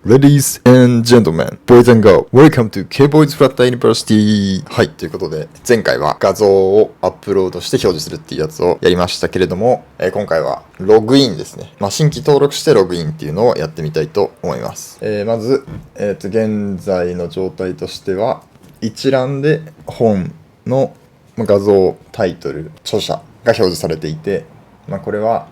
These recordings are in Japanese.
Ladies and gentlemen, boys and girls, welcome to K-Boys Flutter University! はい、ということで、前回は画像をアップロードして表示するっていうやつをやりましたけれども、今回はログインですね。新規登録してログインっていうのをやってみたいと思います。まず、現在の状態としては、一覧で本の画像、タイトル、著者が表示されていて、これは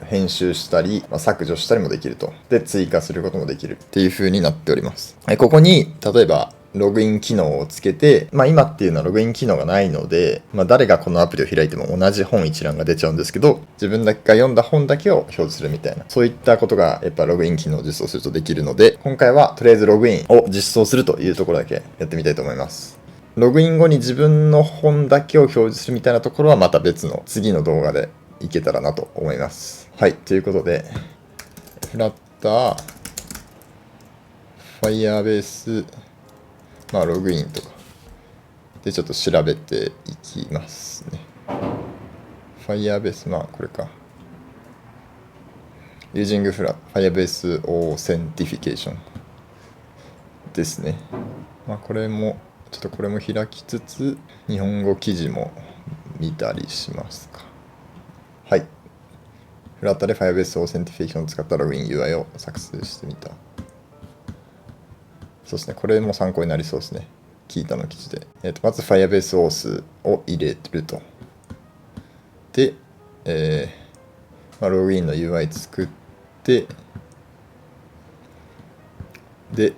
編集したり、削除したりもできると。で、追加することもできるっていう風になっております。ここに、例えば、ログイン機能をつけて、今っていうのはログイン機能がないので、誰がこのアプリを開いても同じ本一覧が出ちゃうんですけど、自分だけが読んだ本だけを表示するみたいな、そういったことがやっぱログイン機能を実装するとできるので、今回はとりあえずログインを実装するというところだけやってみたいと思います。ログイン後に自分の本だけを表示するみたいなところはまた別の次の動画でいけたらなと思います。はい、ということで、Flutter、Firebase、ログインとかでちょっと調べていきますね。Firebase、これか。Using Firebase Authentication ですね。これも、ちょっとこれも開きつつ、日本語記事も見たりしますか。はい。Flutter で Firebase Authentication を使ったログイン UI を作成してみた。そうですね。これも参考になりそうですね。キータの記事で。まず Firebase Auth を入れると。で、ログインの UI 作って、で、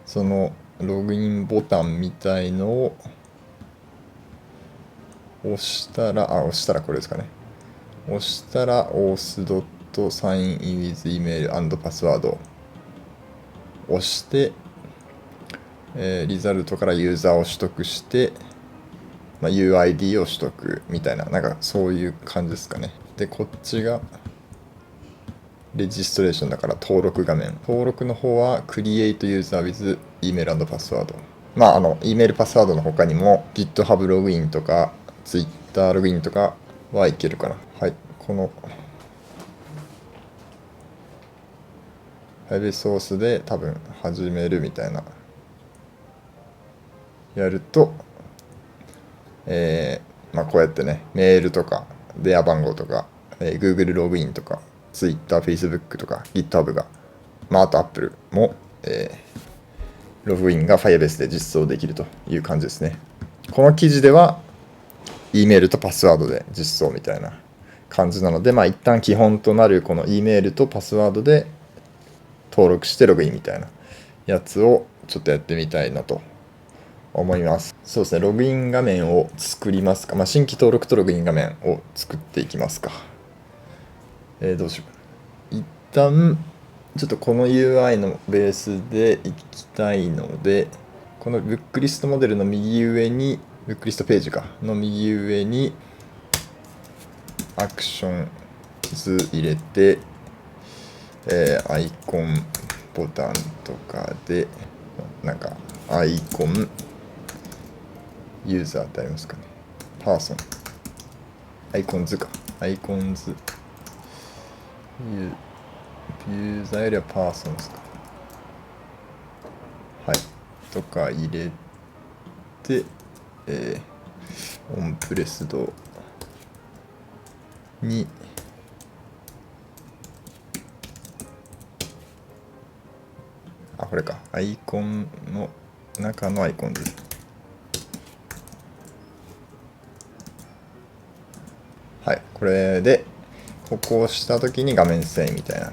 そのログインボタンみたいのを押したらこれですかね。押したら auth.sign in with email and password を押して、リザルトからユーザーを取得して、UID を取得みたいな、そういう感じですかね。で、こっちがレジストレーションだから登録画面。登録の方は Create User with Email and Password。E メールパスワードの他にも GitHub ログインとか Twitter ログインとかはいけるかな。はい。この Firebase Auth で多分始めるみたいなやると、こうやってね、メールとか電話番号とか、Google ログインとか Twitter、Facebook とか GitHub が、あと Apple も、ログインが Firebase で実装できるという感じですね。この記事では E メールとパスワードで実装みたいな感じなので、一旦基本となるこの E メールとパスワードで登録してログインみたいなやつをちょっとやってみたいなと思います。そうですね、ログイン画面を作りますか。新規登録とログイン画面を作っていきますか。どうしよう。一旦ちょっとこの UI のベースでいきたいので、このブックリストモデルの右上に、ブックリストページの右上にアクション図入れて、アイコンボタンとかで、アイコン、ユーザーってありますかね。パーソン。アイコン図か。アイコン図。ユーザーよりはパーソンですか。はい。とか入れて、オンプレスドに、これか。アイコンの中のアイコン図。はい。これで、ここを押したときに画面遷移みたいな、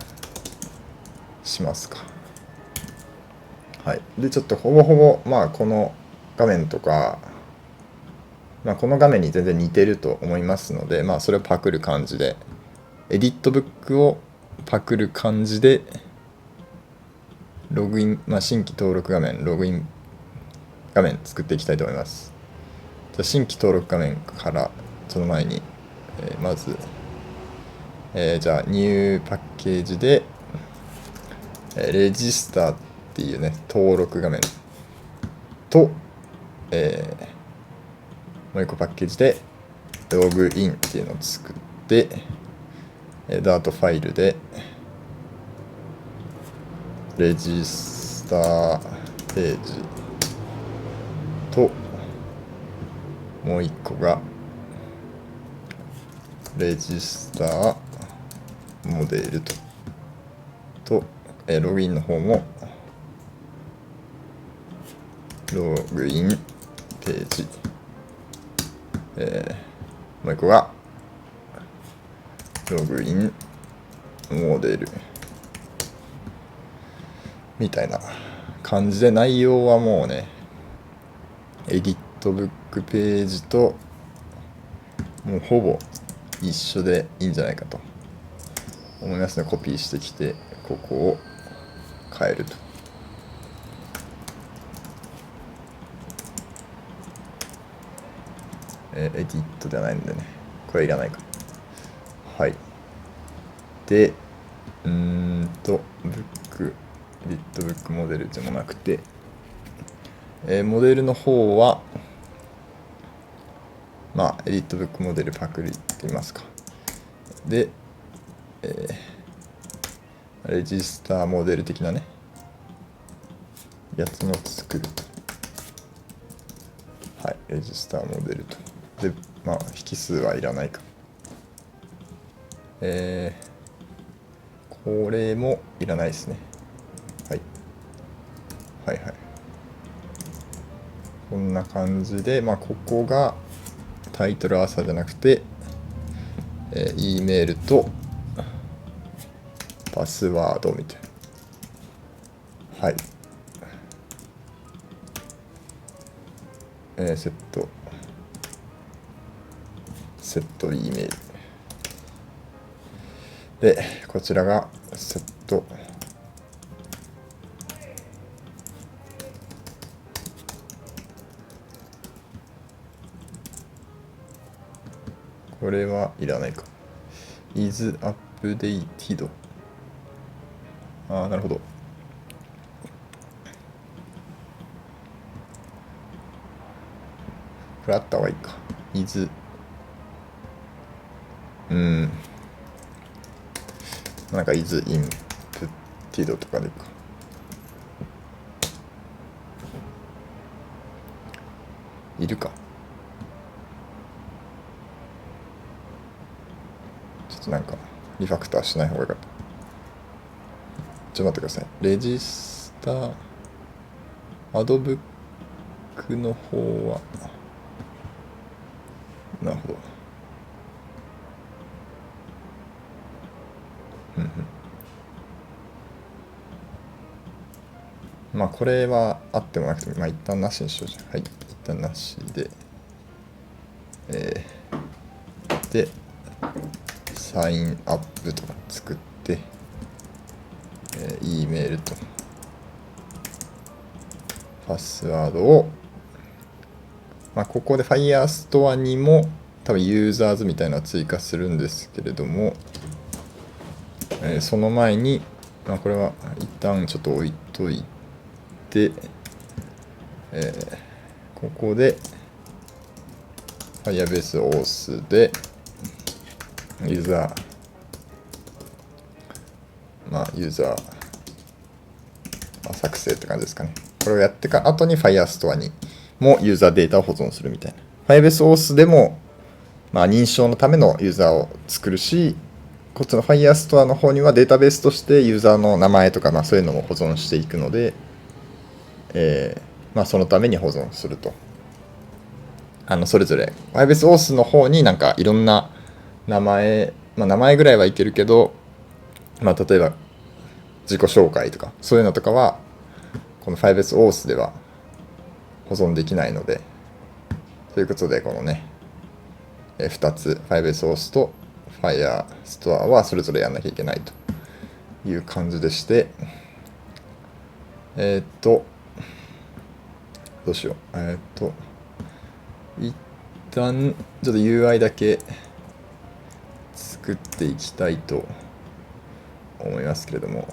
しますか。はい。で、ちょっとほぼほぼ、この画面とか、この画面に全然似てると思いますので、それをパクる感じで、エディットブックをパクる感じで、ログイン、新規登録画面、ログイン画面作っていきたいと思います。じゃあ、新規登録画面から、その前に、まず、じゃあ、ニューパッケージで、レジスターっていうね、登録画面と、もう一個パッケージで、ログインっていうのを作って、ダートファイルで、レジスターページと、もう一個がレジスターモデルと、ログインの方もログインページ、もう一個がログインモデルみたいな感じで、内容はもうね、エディットブックページともうほぼ一緒でいいんじゃないかと思いますね。コピーしてきてここを変えると。エディットではないんでね、これいらないか。はい。で、ブック、エディットブックモデルでもなくて、モデルの方は、まあ、エディットブックモデルパクリって言いますか。で、レジスターモデル的なね、やつも作ると。はい、レジスターモデルと。で、まあ、引数はいらないか。これもいらないですね。はい。はいはい。こんな感じで、まあ、ここがタイトル朝じゃなくて、E メールとパスワードみたいな。はい。セット E メール。で、こちらがセット。これはいらないか。is updated。ああ、なるほど。これあった方がいいか。is、なんか is inputted とかでいいか。いるか。ちょっとなんか、リファクターしない方がよかった。ちょっと待ってください。レジスター、アドブックの方は、なるほど。まあこれはあってもなくても、まあ一旦なしにしようじゃん。はい、一旦なしで、で、サインアップとか作って、E メールとパスワードを、まあ、ここで Firestore にも多分ユーザーズみたいなのを追加するんですけれども、その前に、まあ、これは一旦ちょっと置いといて、ここで Firebase Auth でユーザー、まあユーザー作成って感じですかね。これをやってから後に Firestore にもユーザーデータを保存するみたいな。Firebase Auth でも、まあ、認証のためのユーザーを作るし、こっちの Firestore の方にはデータベースとしてユーザーの名前とか、まあ、そういうのも保存していくので、まあ、そのために保存すると。それぞれ Firebase Auth の方になんかいろんな名前、まあ、名前ぐらいはいけるけど、まあ、例えば自己紹介とかそういうのとかはこの Firebase Auth では保存できないので、ということでこのね、2つ Firebase Auth と Firestore はそれぞれやんなきゃいけないという感じでして、どうしよう。一旦ちょっと UI だけ作っていきたいと思いますけれども、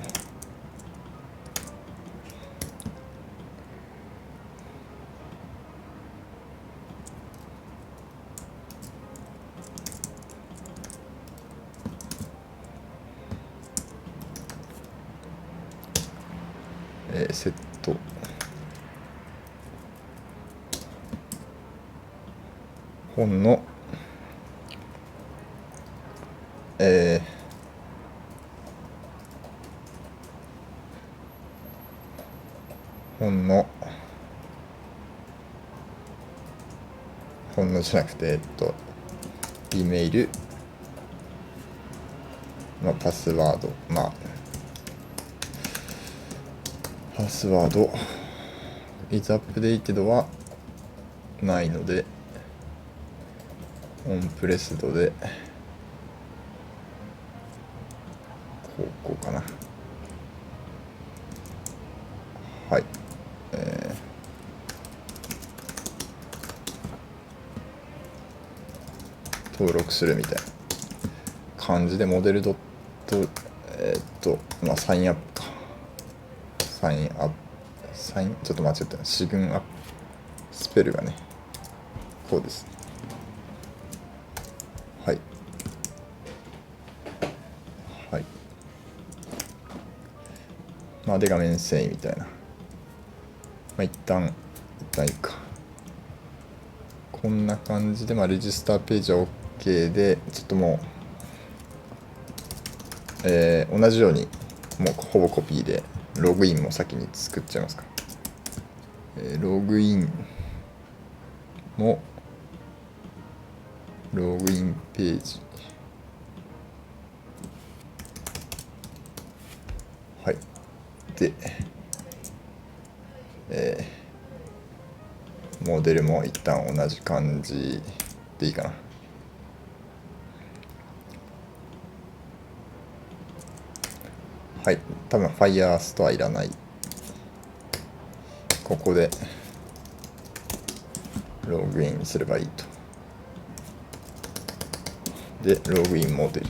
セット本の本のじゃなくてE メールのパスワードパスワード is updated はないのでオンプレスドでこうかな。はい、登録するみたいな感じでモデルドットサインアップかちょっと間違ったな。シグンアップスペルがねこうです。はいで画面遷移みたいな。一旦いいか。こんな感じでレジスターページは OK で、ちょっともう、同じようにもうほぼコピーでログインも先に作っちゃいますか。ログインページで、モデルも一旦同じ感じでいいかな。多分 Firest はいらない。ここでログインすればいいと。でログインモデル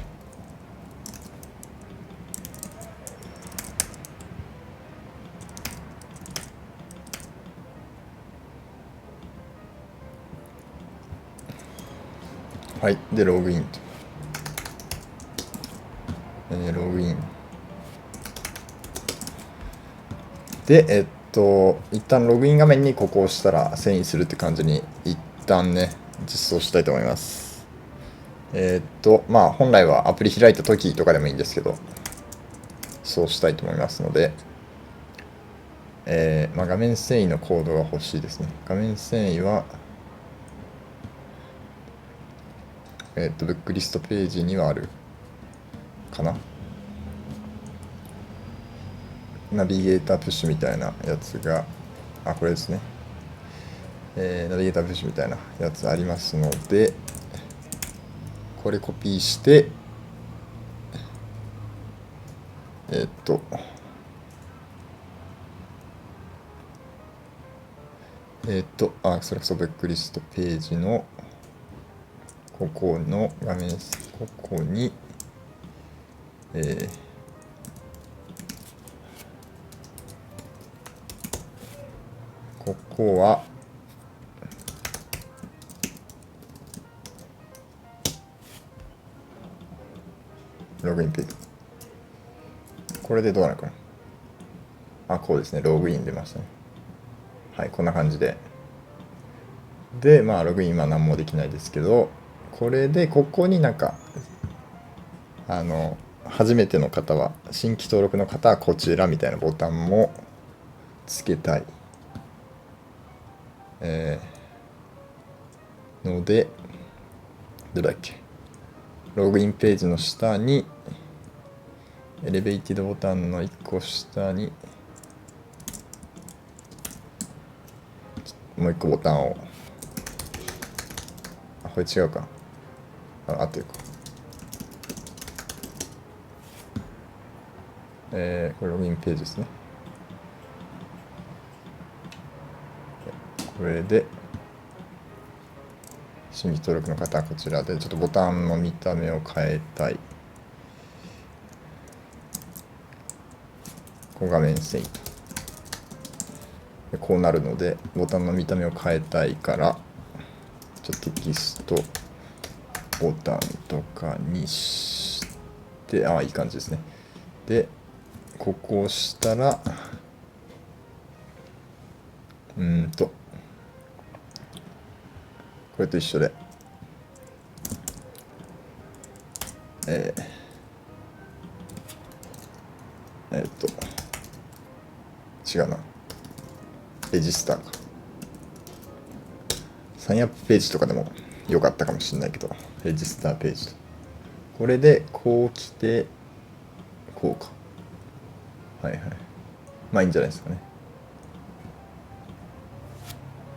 でログインと、ログインで一旦ログイン画面にここを押したら遷移するって感じに一旦ね実装したいと思います。本来はアプリ開いた時とかでもいいんですけど、そうしたいと思いますので、画面遷移のコードが欲しいですね。画面遷移はブックリストページにはあるかな。ナビゲータープッシュみたいなやつがこれですね。ナビゲータープッシュみたいなやつありますので、これコピーしてそれこそブックリストページのここの画面ここにここはログインページ、これでどうなるかな。こうですね。ログイン出ましたね。こんな感じでログインは何もできないですけど、これでここに初めての方は、新規登録の方はこちらみたいなボタンもつけたい、ので、どれだっけ、ログインページの下にエレベイティドボタンの1個下にもう1個ボタンを、これ違うか、合ってるか、これログインページですね。これで新規登録の方はこちらで、ちょっとボタンの見た目を変えたい。画面遷移とこうなるので、ボタンの見た目を変えたいから、ちょっとテキストボタンとかにして、いい感じですね。でここを押したらこれと一緒で、違うな。レジスターか。サインアップページとかでも良かったかもしれないけど、レジスターページと。これで、こう来て、こうか。はいはい。まあいいんじゃないですかね。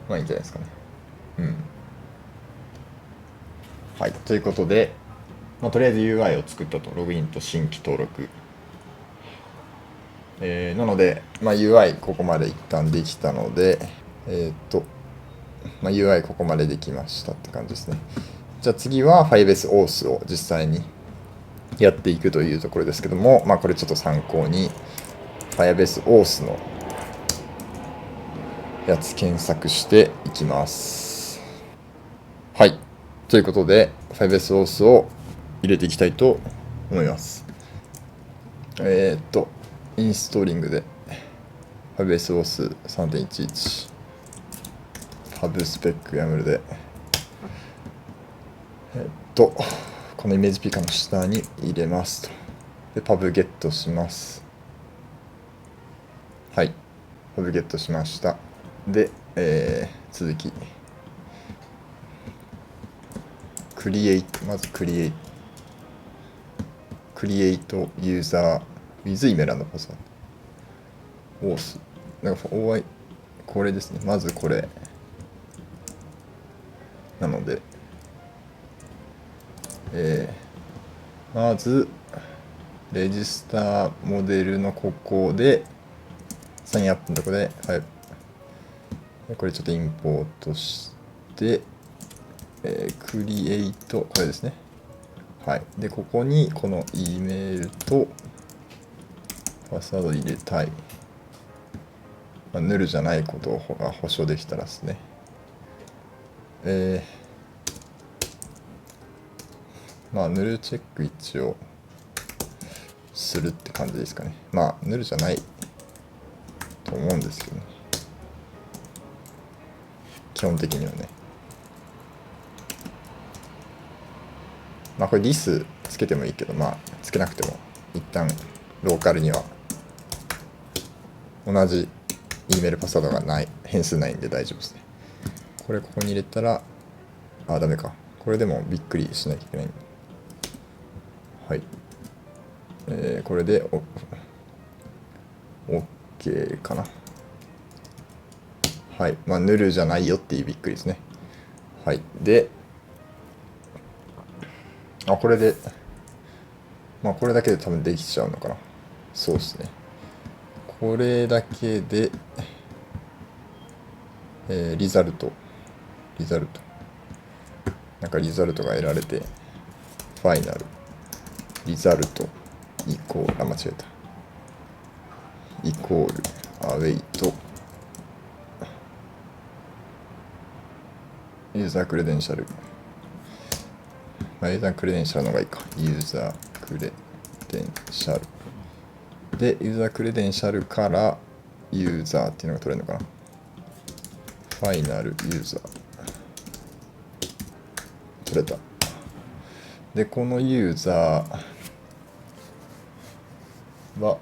まあいいんじゃないですかね。はい。ということで、とりあえず UI を作ったと。ログインと新規登録。なので、UI ここまで一旦できたので、UI ここまでできましたって感じですね。じゃあ次は Firebase Auth を実際にやっていくというところですけども、これちょっと参考に Firebase Auth のやつ検索していきます。はい。ということで Firebase Auth を入れていきたいと思います。インストーリングで Firebase Auth 3.11 PubSpec YAML でこのイメージピカの下に入れますと。で、pub ゲットします。はい。pub ゲットしました。で、続き。create、まず create ユーザー with イメランドパスワード。オース。なんか、OI、これですね。まずこれ。なので、まず、レジスターモデルのここで、サインアップのとこで、はい。これちょっとインポートして、クリエイト、これですね。はい。で、ここにこの E メールとパスワード入れたい。ヌルじゃないことが保証できたらですね。ヌルチェック一応するって感じですかね。ヌルじゃないと思うんですけどね。基本的にはね。これリスつけてもいいけど、つけなくても一旦ローカルには同じ E メールパスワードがない、変数ないんで大丈夫ですね。これここに入れたら、ダメか。これでもびっくりしなきゃいけない。はい。これでOK かな。はい。ヌルじゃないよっていうびっくりですね。はい。で、これで、これだけで多分できちゃうのかな。そうですね。これだけで、リザルト。なんかリザルトが得られて、ファイナル。リザルトイコール、間違えた。イコール、アウェイト、ユーザークレデンシャル。ユーザークレデンシャルの方がいいか。ユーザークレデンシャル。で、ユーザークレデンシャルからユーザーっていうのが取れるのかな。ファイナルユーザー。取れた。で、このユーザーは、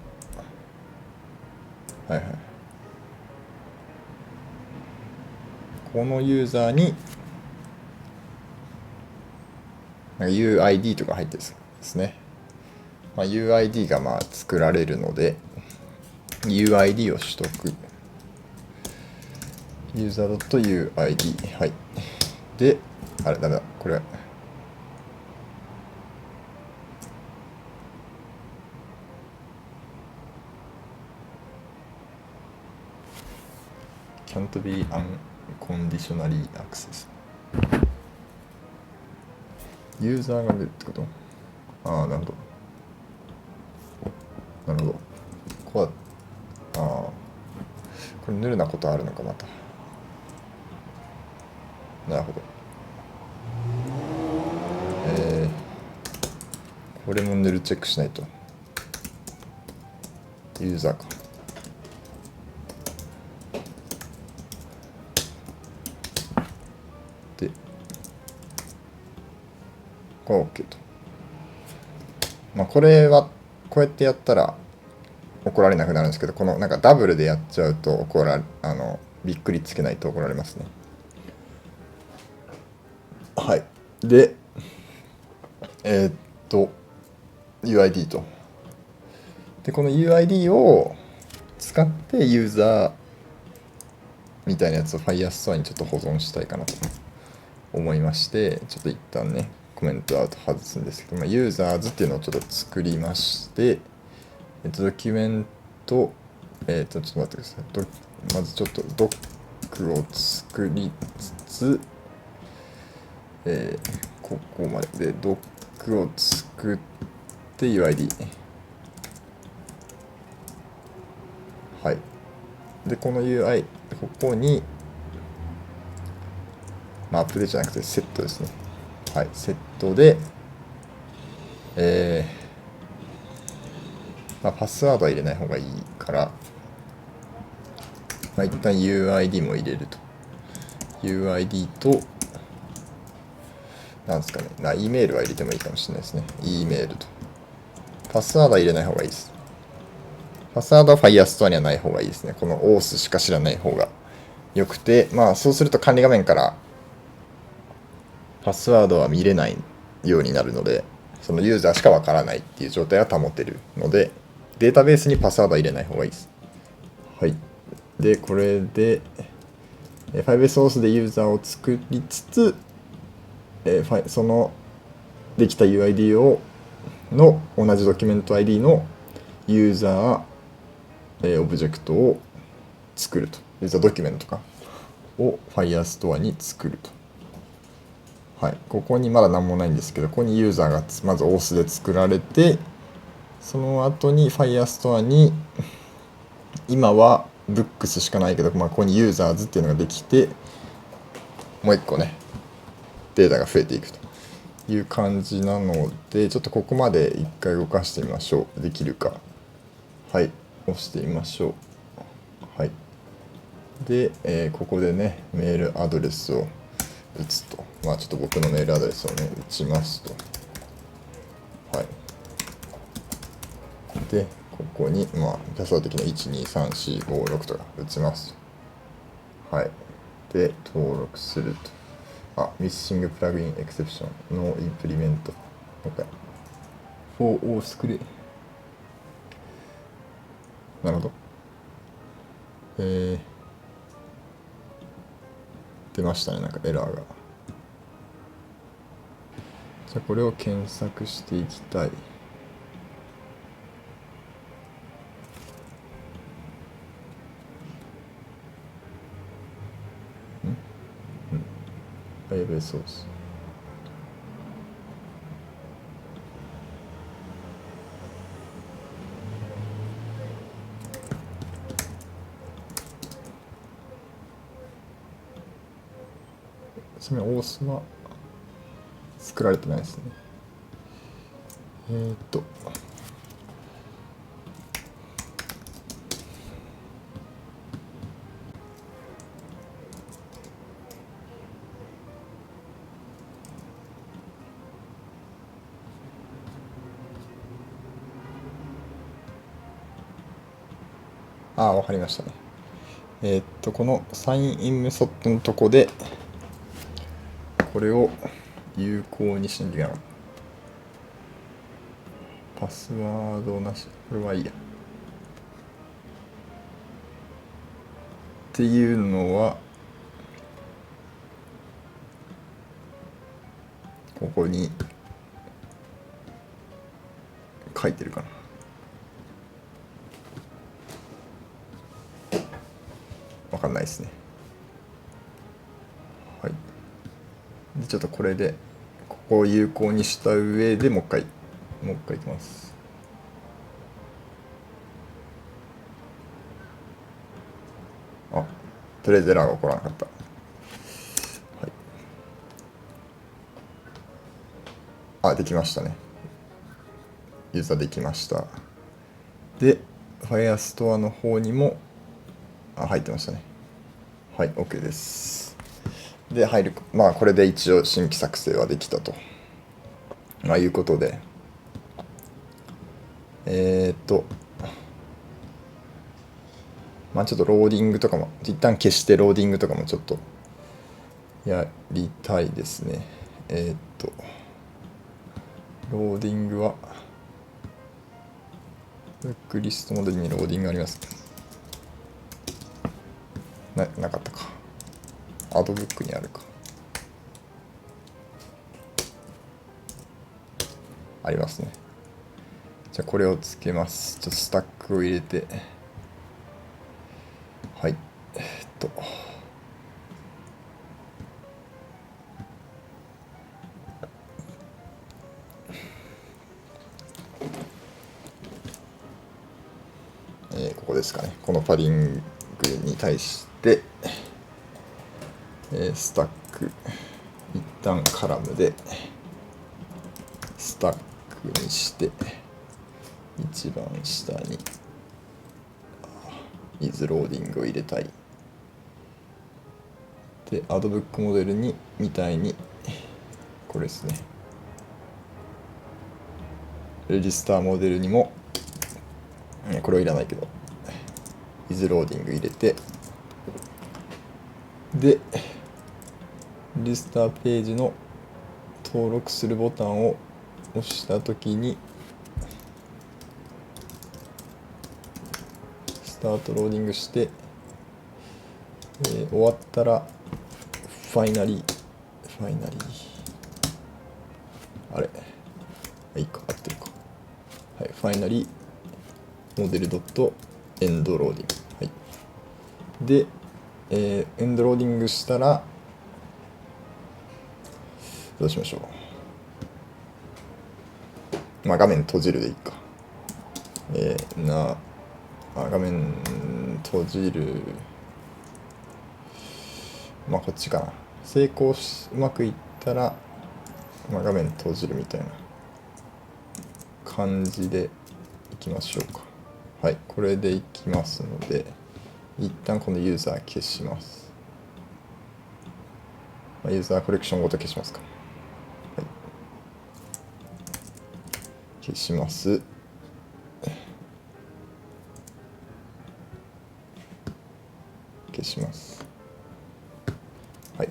このユーザーに、UID とか入ってるんですね。UID が作られるので、UID を取得。ユーザー .UID。はい。で、ダメだ。これ。can't be unconditionally access。ユーザーが出るってこと？なるほど。なるほど。これヌルなことあるのか、また。なるほど。これもヌルチェックしないと。ユーザーか。これは OK と。これはこうやってやったら怒られなくなるんですけど、このなんかダブルでやっちゃうとびっくりつけないと怒られますね。はい。で、UID と。で、この UID を使ってユーザーみたいなやつを Firestore にちょっと保存したいかなと思いまして、ちょっと一旦ね、コメントアウト外すんですけど、ユーザーズっていうのをちょっと作りまして、ドキュメント、ちょっと待ってください。まずちょっとドックを作りつつ、ここまででドックを作って UID。はい。で、この UI、ここに、アップデートじゃなくてセットですね。はい、セットで、パスワードは入れない方がいいから、一旦 UID も入れると。UID と、なんですかね、E メールは入れてもいいかもしれないですね。E メールと。パスワードは入れない方がいいです。パスワードは Firestore にはない方がいいですね。この OAuth しか知らない方がよくて、そうすると管理画面からパスワードは見れないようになるので、そのユーザーしかわからないっていう状態は保てるので、データベースにパスワードは入れない方がいいです。はい。で、これで、5S でユーザーを作りつつ、そのできた UID の同じドキュメント ID のユーザー、オブジェクトを作ると。ユーザードキュメントかを Firestore に作ると。はい。ここにまだ何もないんですけど、ここにユーザーがまず OAuth で作られて、その後に Firestore に今は Books しかないけど、ここに Users っていうのができて、もう一個ね、データが増えていくという感じなので、ちょっとここまで一回動かしてみましょう。できるか。はい。押してみましょう。はい。で、ここでね、メールアドレスを打つと。ちょっと僕のメールアドレスをね、打ちますと。はい。で、ここに、パスワード的に123456とか打ちます。はい。で、登録すると。ミッシングプラグインエクセプションのインプリメント。for all スクリなるほど。出ましたね、なんかエラーが。じゃあこれを検索していきたい。Firebase Source。ちなみに OAuth は作られてないですね。わかりましたね。このサインインメソッドのとこで、これを有効にしなきゃいけなかった。パスワードなし。これはいいや。っていうのは、ここに書いてるかな。わかんないですね。はい。で、ちょっとこれで、ここを有効にした上でもう一回いきます。とりあえずエラーが起こらなかった。はい。できましたね。ユーザーできました。で、Firestore の方にも、入ってましたね。はい、OK です。で、これで一応新規作成はできたと。まあいうことで、まあちょっとローディングとかも一旦消してローディングとかもちょっとやりたいですね。ローディングはブックリストモデルにローディングあります。なかったか。アドブックにあるか。ありますね。じゃあこれをつけます。ちょっとスタックを入れて。はい。ここですかね。このパディングに対して、スタック、一旦カラムで、スタックにして、一番下に、イズローディングを入れたい。で、アドブックモデルに、みたいに、これですね。レジスターモデルにも、これはいらないけど、イズローディング入れて、で、レジスターページの登録するボタンを押したときに、スタートローディングして、終わったら、ファイナリー、あれ、いいか、合ってるか。はい、ファイナリー、モデルドットエンドローディング。はい。で、エンドローディングしたら、どうしましょう。まあ、画面閉じるでいいか。画面閉じる。まあ、こっちかな。成功し、うまくいったら、まあ、画面閉じるみたいな感じでいきましょうか。はい、これでいきますので、一旦このユーザー消します。ユーザーコレクションごと消しますか。はい、消します。消します。はい。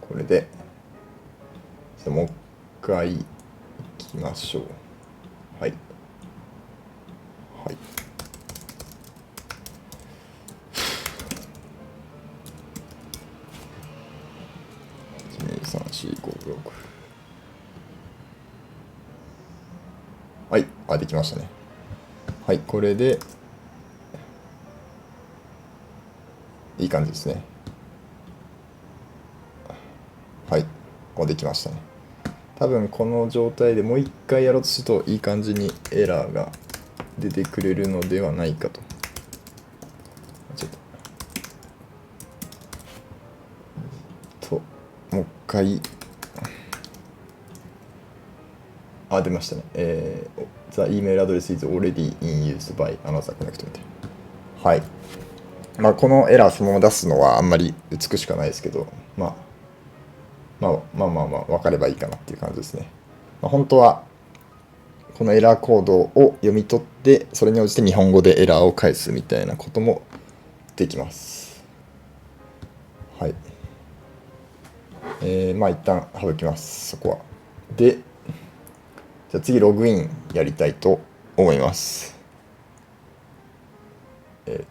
これで、もう一回いきましょう。はい。はい。1234566。はい。できましたね。はい。これで、いい感じですね。はい。できましたね。多分この状態でもう一回やろうとするといい感じにエラーが出てくれるのではないかと。ちょっともう一回出ましたね。The email address is already in use by another connect みたいな。はい。まあこのエラーそのまま出すのはあんまり美しくはないですけど、まあ分かればいいかなっていう感じですね。まあ、本当はこのエラーコードを読み取ってそれに応じて日本語でエラーを返すみたいなこともできます。はい。まあ一旦省きます、そこは。で、じゃあ次ログインやりたいと思います。で、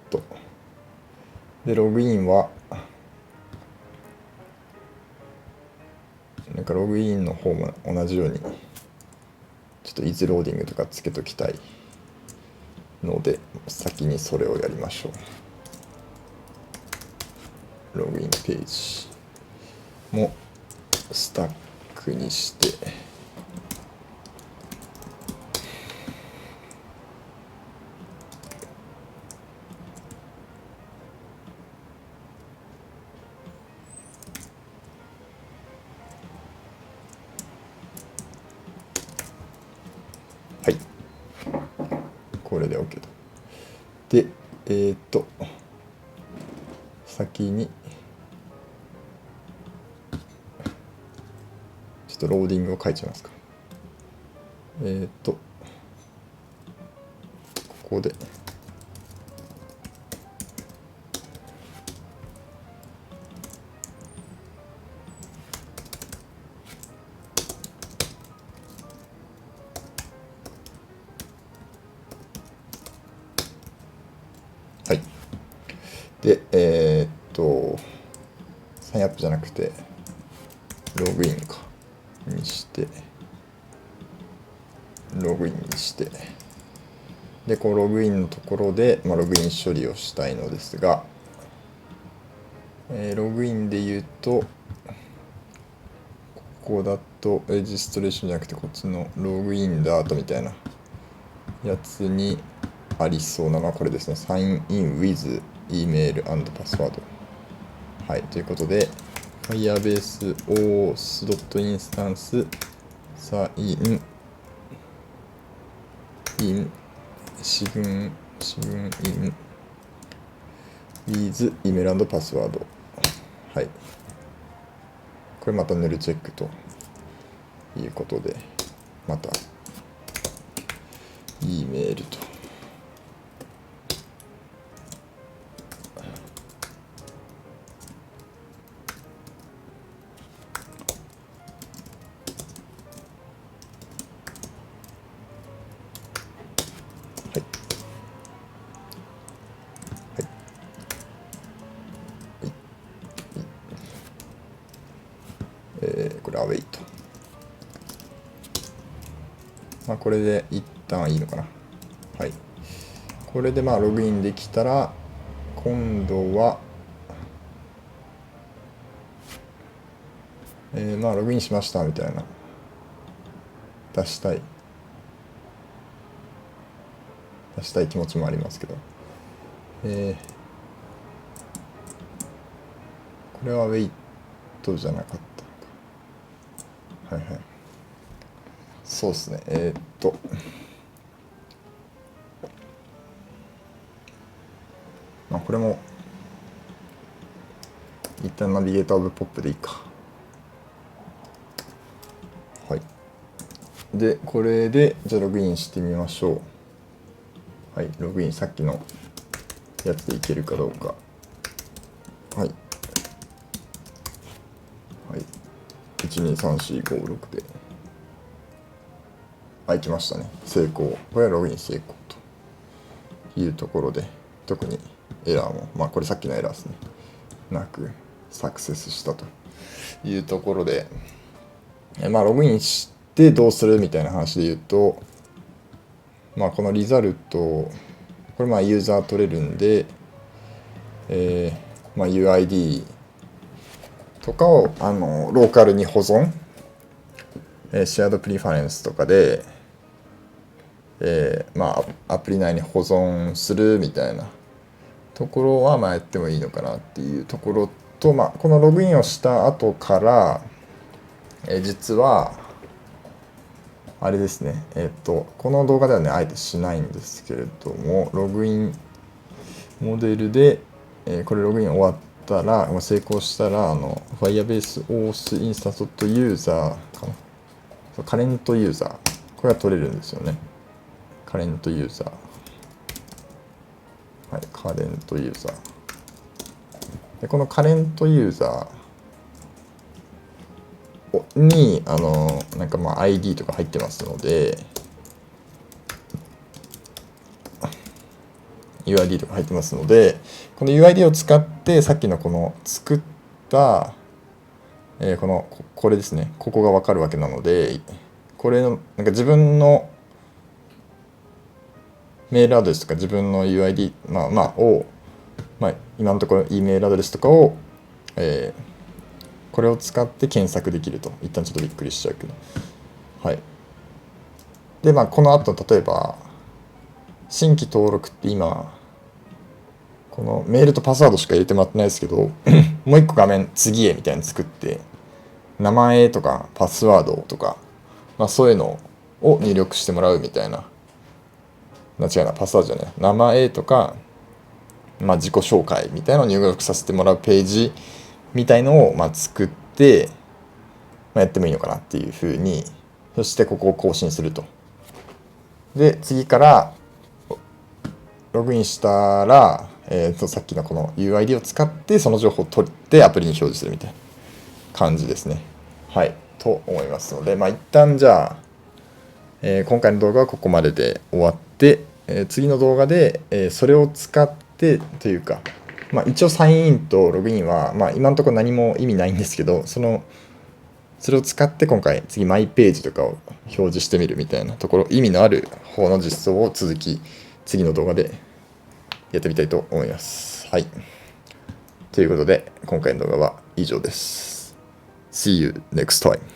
ログインは、なんかログインの方も同じように、ちょっとイズローディングとかつけときたいので、先にそれをやりましょう。ログインページもスタックにして、はい。これで OK と。で、先に、ちっとローディングを書いちゃいますか。ここではい。で、サインアップじゃなくて、ログインか。にして、ログインにして、で、こうログインのところで、ログイン処理をしたいのですが、ログインで言うと、ここだと、レジストレーションじゃなくて、こっちのログインダートみたいなやつにありそうなのはこれですね。サインイン with email and password。はい、ということで、Firebase auth.instance サインインシグンイン with email and password。はい。これまたヌルチェックということで、また E メールと。これアウェイと。これで一旦いいのかな。はい。これでログインできたら、今度は、ログインしましたみたいな。出したい気持ちもありますけど。これはウェイトじゃなかったのか。はいはい。そうですね。これも一旦ナビゲーターオブポップでいいか。はい。で、これでじゃあログインしてみましょう。はい、ログインさっきのやつでいけるかどうか。はい。はい。123456で。はい、来ましたね。成功。これはログイン成功というところで、特にエラーも、これさっきのエラーですね。なく、サクセスしたというところで、ログインしてどうするみたいな話で言うと、このリザルト、これユーザー取れるんで、UID とかをローカルに保存、シェアードプリファレンスとかで、アプリ内に保存するみたいなところはやってもいいのかなっていうところと、このログインをした後から、実はあれですね、この動画ではねあえてしないんですけれども、ログインモデルで、これログイン終わったら、成功したらFirebase auth instance.user かな、カレントユーザー、これが取れるんですよね。カレントユーザー、はい、カレントユーザーで、このカレントユーザーにID とか入ってますので、 UID とか入ってますので、この UID を使ってさっきのこの作った、これですね、ここが分かるわけなので、これの自分のメールアドレスとか自分の UID を、今のところ E メールアドレスとかを、これを使って検索できると。一旦ちょっとびっくりしちゃうけど、はい。でこの後例えば新規登録って今このメールとパスワードしか入れてもらってないですけどもう一個画面次へみたいに作って、名前とかパスワードとか、そういうのを入力してもらうみたいな、違うな、パスワードじゃない、名前とか、自己紹介みたいなのを入力させてもらうページみたいのを作って、やってもいいのかなっていうふうに、そしてここを更新すると。で、次からログインしたら、さっきのこの UID を使ってその情報を取ってアプリに表示するみたいな感じですね。はい、と思いますので、一旦じゃあ、今回の動画はここまでで終わって、次の動画で、それを使ってというか、一応サインインとログインは、今のところ何も意味ないんですけど、それを使って今回次マイページとかを表示してみるみたいなところ、意味のある方の実装を次の動画でやってみたいと思います。はい。ということで今回の動画は以上です。See you next time.